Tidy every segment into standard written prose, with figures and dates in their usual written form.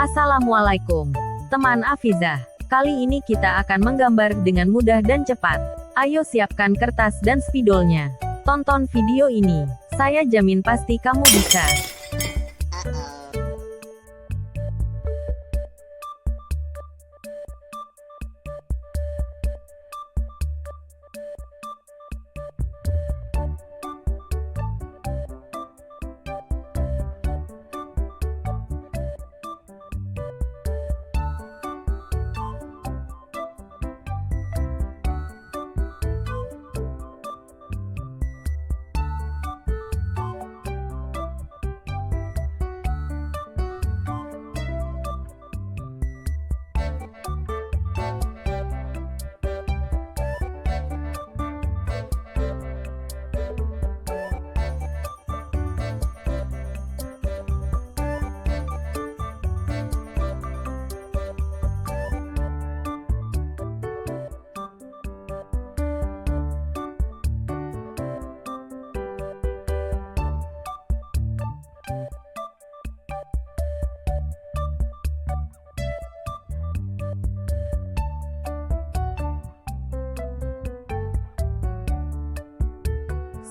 Assalamualaikum, teman Afizah. Kali ini kita akan menggambar dengan mudah dan cepat. Ayo siapkan kertas dan spidolnya. Tonton video ini. Saya jamin pasti kamu bisa.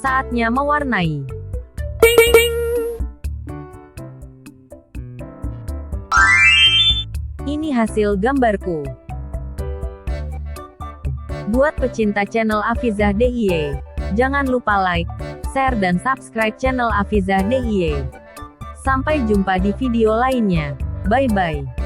Saatnya mewarnai. Ini hasil gambarku. Buat pecinta channel Afizah DIY, jangan lupa like, share dan subscribe channel Afizah DIY. Sampai jumpa di video lainnya. Bye-bye.